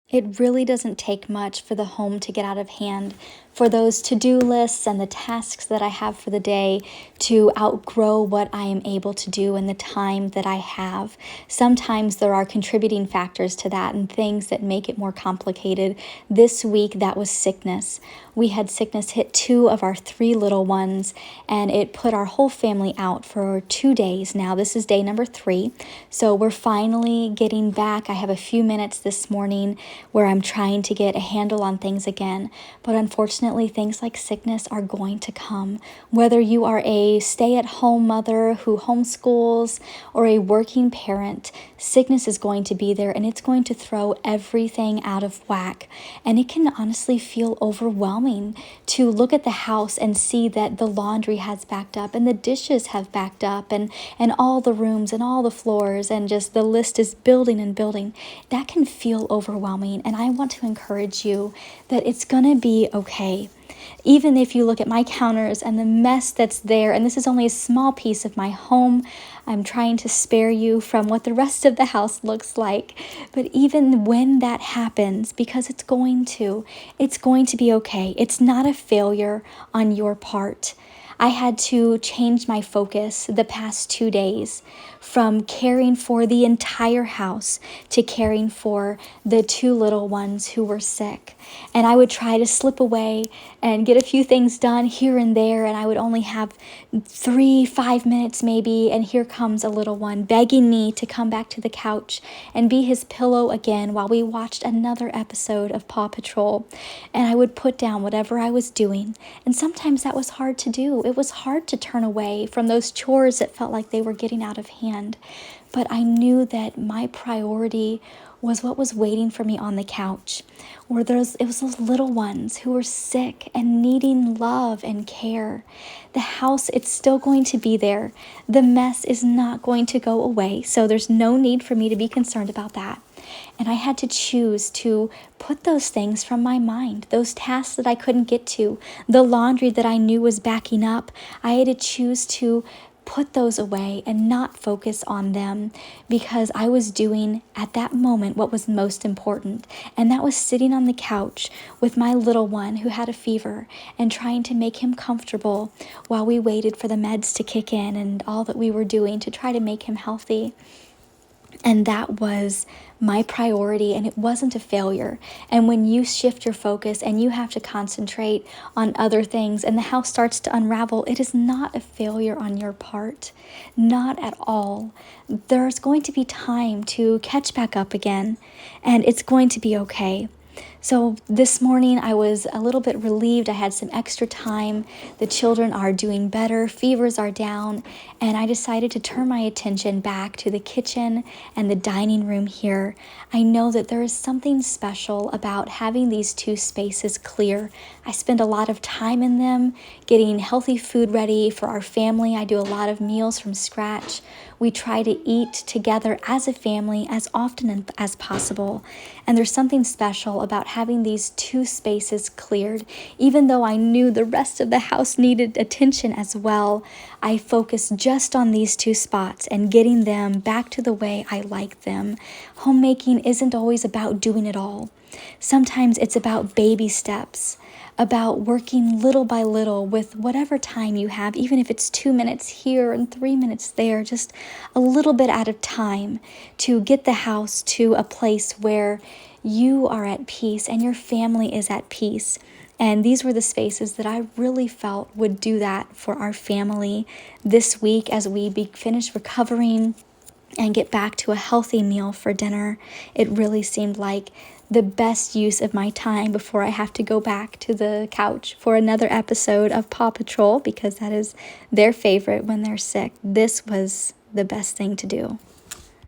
It really doesn't take much for the home to get out of hand, for those to-do lists and the tasks that I have for the day to outgrow what I am able to do in the time that I have. Sometimes there are contributing factors to that and things that make it more complicated. This week, that was sickness. We had sickness hit 2 of our 3 little ones, and it put our whole family out for 2 days now. This is day number 3, so we're finally getting back. I have a few minutes this morning where I'm trying to get a handle on things again. But unfortunately, things like sickness are going to come. Whether you are a stay-at-home mother who homeschools or a working parent, sickness is going to be there, and it's going to throw everything out of whack. And it can honestly feel overwhelming to look at the house and see that the laundry has backed up and the dishes have backed up and all the rooms and all the floors, and just the list is building and building. That can feel overwhelming. And I want to encourage you that it's going to be okay. Even if you look at my counters and the mess that's there, and this is only a small piece of my home, I'm trying to spare you from what the rest of the house looks like. But even when that happens, because it's going to be okay. It's not a failure on your part. I had to change my focus the past 2 days from caring for the entire house to caring for the 2 little ones who were sick. And I would try to slip away and get a few things done here and there, and I would only have 3-5 minutes maybe, and here comes a little one begging me to come back to the couch and be his pillow again while we watched another episode of Paw Patrol. And I would put down whatever I was doing, and sometimes that was hard to do. It was hard to turn away from those chores that felt like they were getting out of hand. But I knew that my priority was what was waiting for me on the couch. It was those little ones who were sick and needing love and care. The house, it's still going to be there. The mess is not going to go away, so there's no need for me to be concerned about that. And I had to choose to put those things from my mind, those tasks that I couldn't get to, the laundry that I knew was backing up. I had to choose to put those away and not focus on them, because I was doing at that moment what was most important, and that was sitting on the couch with my little one who had a fever and trying to make him comfortable while we waited for the meds to kick in and all that we were doing to try to make him healthy. And that was my priority, and it wasn't a failure. And when you shift your focus and you have to concentrate on other things and the house starts to unravel, it is not a failure on your part. Not at all. There's going to be time to catch back up again, and it's going to be okay. So this morning I was a little bit relieved. I had some extra time. The children are doing better. Fevers are down. And I decided to turn my attention back to the kitchen and the dining room here. I know that there is something special about having these 2 spaces clear. I spend a lot of time in them, getting healthy food ready for our family. I do a lot of meals from scratch. We try to eat together as a family as often as possible. And there's something special about having these 2 spaces cleared. Even though I knew the rest of the house needed attention as well, I focused just on these 2 spots and getting them back to the way I like them. Homemaking isn't always about doing it all. Sometimes it's about baby steps, about working little by little with whatever time you have, even if it's 2 minutes here and 3 minutes there, just a little bit at a time to get the house to a place where you are at peace and your family is at peace. And these were the spaces that I really felt would do that for our family this week as we finish recovering and get back to a healthy meal for dinner. It really seemed like the best use of my time before I have to go back to the couch for another episode of Paw Patrol, because that is their favorite when they're sick. This was the best thing to do.